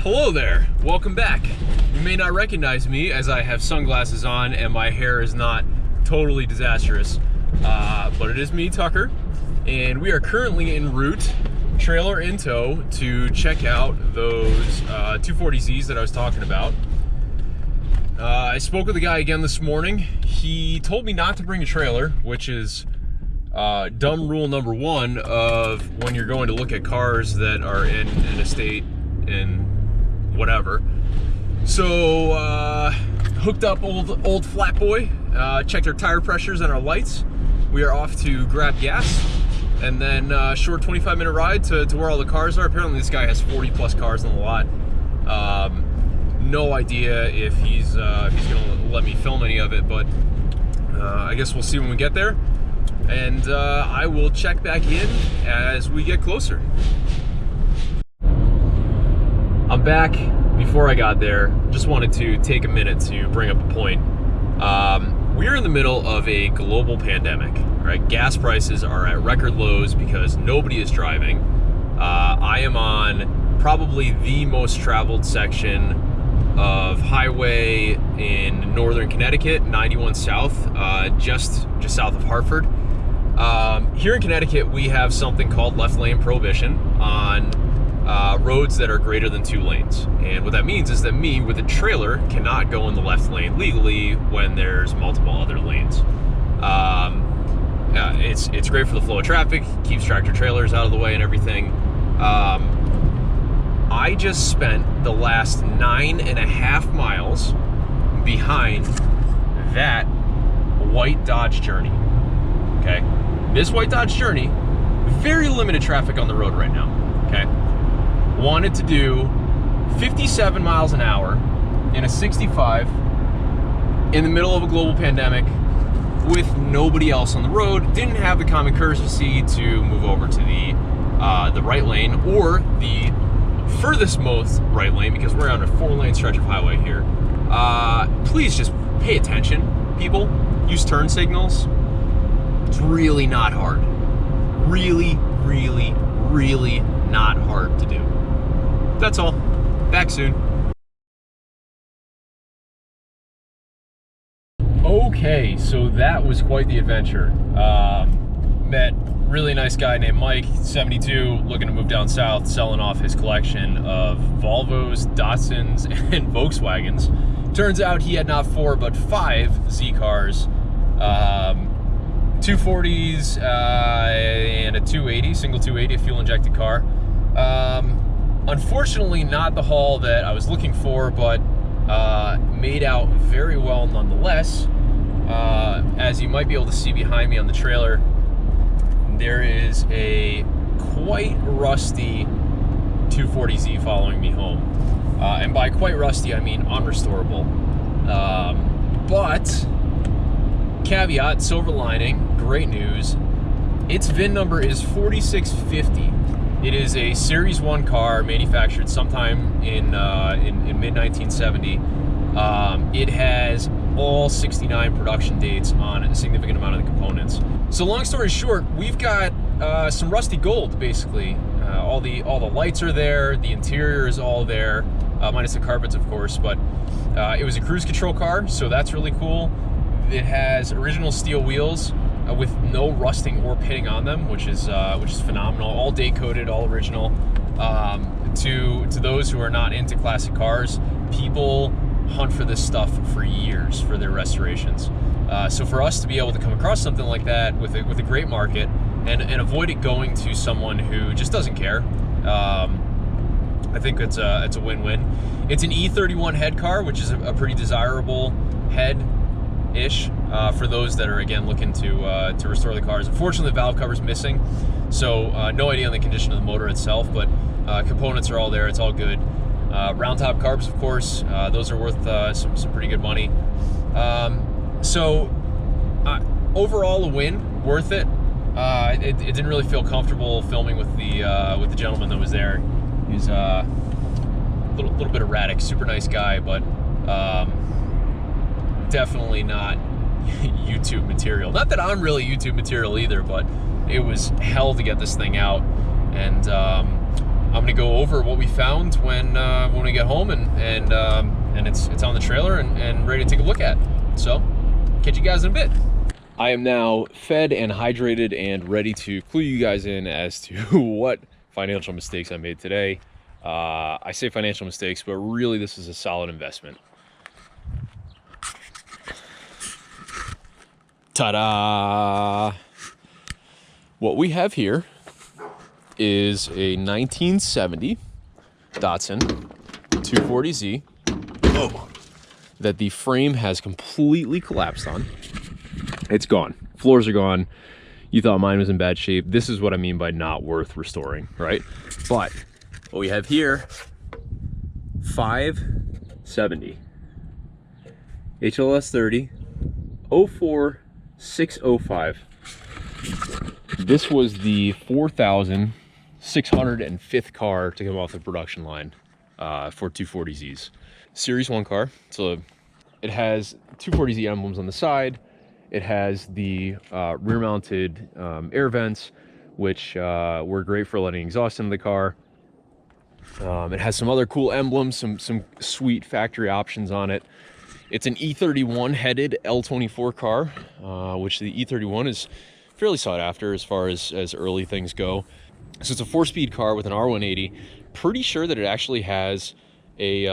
Hello there, welcome back. You may not recognize me as I have sunglasses on and my hair is not totally disastrous, but it is me, Tucker, and we are currently en route, trailer in tow, to check out those 240Zs that I was talking about. I spoke with the guy again this morning. He told me not to bring a trailer, which is dumb rule number one of when you're going to look at cars that are in a state in whatever. So hooked up old flat boy, checked our tire pressures and our lights. We are off to grab gas, and then short 25-minute ride to where all the cars are. Apparently this guy has 40 plus cars on the lot. No idea if he's gonna let me film any of it, but I guess we'll see when we get there, and I will check back in as we get closer. I'm back. Before I got there, just wanted to take a minute to bring up a point. We're in the middle of a global pandemic, right? Gas prices are at record lows because nobody is driving. I am on probably the most traveled section of highway in northern Connecticut, 91 South, just south of Hartford. Here in Connecticut, we have something called left lane prohibition on roads that are greater than 2 lanes. And what that means is that me with a trailer cannot go in the left lane legally when there's multiple other lanes. It's great for the flow of traffic, keeps tractor trailers out of the way and everything. I just spent the last 9.5 miles behind that white Dodge Journey, okay? This white Dodge Journey, very limited traffic on the road right now, okay? Wanted to do 57 miles an hour in a 65 in the middle of a global pandemic with nobody else on the road. Didn't have the common courtesy to move over to the right lane or the furthest most right lane, because we're on a 4-lane stretch of highway here. Please just pay attention, people. Use turn signals. It's really not hard. Really, really, really not hard to do. That's all. Back soon. Okay, so that was quite the adventure. Met really nice guy named Mike, 72, looking to move down south, selling off his collection of Volvos, Datsuns, and Volkswagens. Turns out he had not 4 but 5 Z cars, 240s and a 280, single 280, a fuel injected car. Unfortunately, not the haul that I was looking for, but made out very well nonetheless. As you might be able to see behind me on the trailer, there is a quite rusty 240Z following me home. And by quite rusty, I mean unrestorable. But, caveat, silver lining, great news, its VIN number is 4650. It is a Series 1 car manufactured sometime in mid-1970. It has all 69 production dates on a significant amount of the components. So long story short, we've got some rusty gold, basically. All the lights are there, the interior is all there, minus the carpets, of course, but it was a cruise control car, so that's really cool. It has original steel wheels, with no rusting or pitting on them, which is phenomenal. All date coded, all original. To those who are not into classic cars, people hunt for this stuff for years for their restorations. So for us to be able to come across something like that with a great market and avoid it going to someone who just doesn't care, I think it's a win-win. It's an E31 head car, which is a pretty desirable head-ish. For those that are, again, looking to restore the cars. Unfortunately, the valve cover's missing, so no idea on the condition of the motor itself, but components are all there, it's all good. Round top carbs, of course, those are worth some pretty good money. Overall a win, worth it. It didn't really feel comfortable filming with the gentleman that was there. He's a little bit erratic, super nice guy, but definitely not YouTube material. Not that I'm really YouTube material either, but it was hell to get this thing out. And I'm gonna go over what we found when we get home, and it's on the trailer and ready to take a look at. So, catch you guys in a bit. I am now fed and hydrated and ready to clue you guys in as to what financial mistakes I made today. I say financial mistakes, but really this is a solid investment. Ta-da! What we have here is a 1970 Datsun 240Z that the frame has completely collapsed on. It's gone. Floors are gone. You thought mine was in bad shape. This is what I mean by not worth restoring, right? But what we have here, 570 HLS 30 04605. This was the 4,605th car to come off the production line for 240Zs. Series 1 car. So it has 240Z emblems on the side. It has the rear-mounted air vents, which were great for letting exhaust into the car. It has some other cool emblems, some sweet factory options on it. It's an E31 headed L24 car, which the E31 is fairly sought after as far as early things go. So it's a 4-speed car with an R180. Pretty sure that it actually has a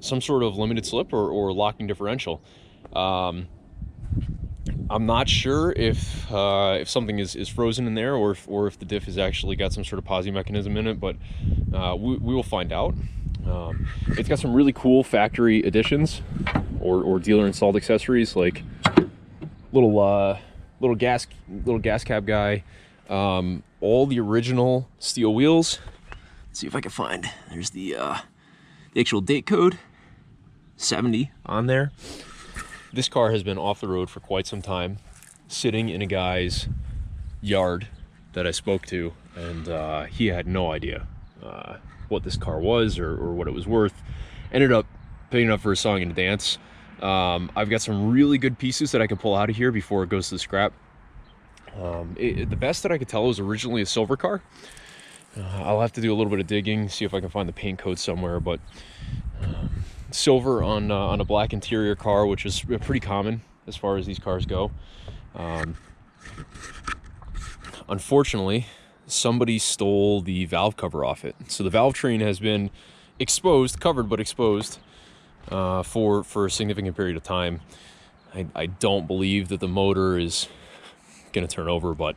some sort of limited slip or locking differential. I'm not sure if something is frozen in there or if the diff has actually got some sort of posi mechanism in it, but we will find out. It's got some really cool factory additions or dealer installed accessories, like little gas cap guy, all the original steel wheels. Let's see if I can find. There's the actual date code, 70 on there. This car has been off the road for quite some time, sitting in a guy's yard that I spoke to, and he had no idea what this car was or what it was worth. Ended up paying up for a song and a dance. I've got some really good pieces that I can pull out of here before it goes to the scrap. The best that I could tell was originally a silver car. I'll have to do a little bit of digging, see if I can find the paint code somewhere, but silver on a black interior car, which is pretty common as far as these cars go. Unfortunately, somebody stole the valve cover off it. So the valve train has been exposed, covered but exposed, for a significant period of time. I don't believe that the motor is gonna turn over, but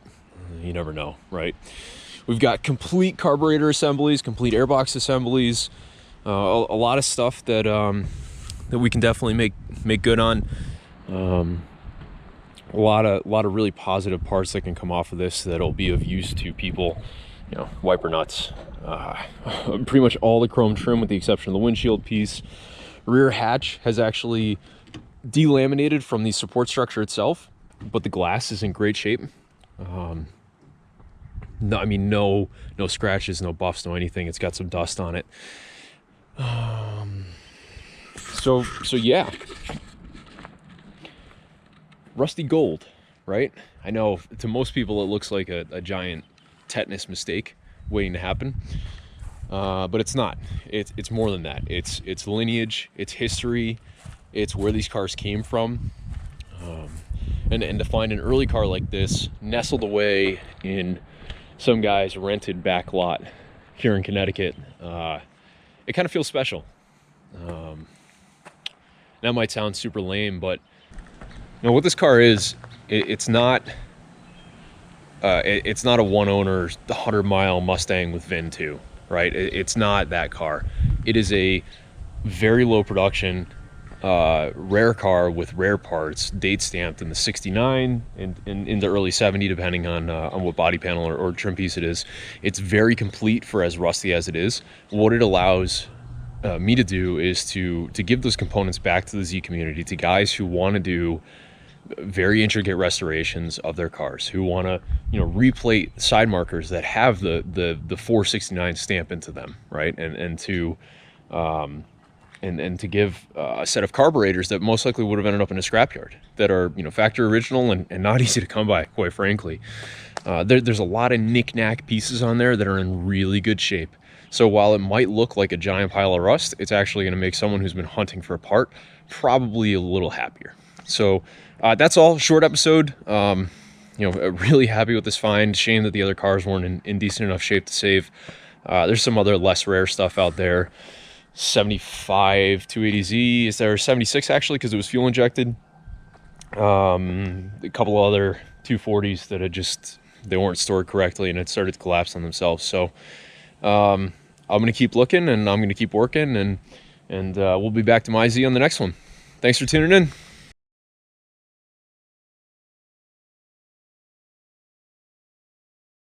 you never know, right? We've got complete carburetor assemblies, complete airbox assemblies, a lot of stuff that that we can definitely make good on. A lot of really positive parts that can come off of this that'll be of use to people. You know, wiper nuts, pretty much all the chrome trim with the exception of the windshield piece. Rear hatch has actually delaminated from the support structure itself, but the glass is in great shape. No, I mean, no scratches, no buffs, no anything. It's got some dust on it. So yeah, rusty gold, right? I know to most people it looks like a giant tetanus mistake waiting to happen, but it's not. It's more than that. It's lineage, it's history, it's where these cars came from, and to find an early car like this nestled away in some guy's rented back lot here in Connecticut, it kind of feels special. That might sound super lame, but you know what this car is. It's not a one owner 100-mile Mustang with VIN 2, right? It's not that car. It is a very low production, rare car with rare parts, date stamped in the 69 and in the early 70, depending on what body panel or trim piece it is. It's very complete for as rusty as it is. What it allows me to do is to give those components back to the Z community, to guys who want to do very intricate restorations of their cars, who want to, you know, replate side markers that have the 469 stamp into them, right? And to give a set of carburetors that most likely would have ended up in a scrapyard, that are, you know, factory original and not easy to come by, quite frankly. There's a lot of knick-knack pieces on there that are in really good shape. So while it might look like a giant pile of rust, it's actually going to make someone who's been hunting for a part probably a little happier. So that's all. Short episode. You know, really happy with this find. Shame that the other cars weren't in decent enough shape to save. There's some other less rare stuff out there. 75 280Z, is there 76 actually, because it was fuel injected. A couple other 240s that had just, they weren't stored correctly and it started to collapse on themselves. So I'm gonna keep looking, and I'm gonna keep working, and we'll be back to my Z on the next one. Thanks for tuning in.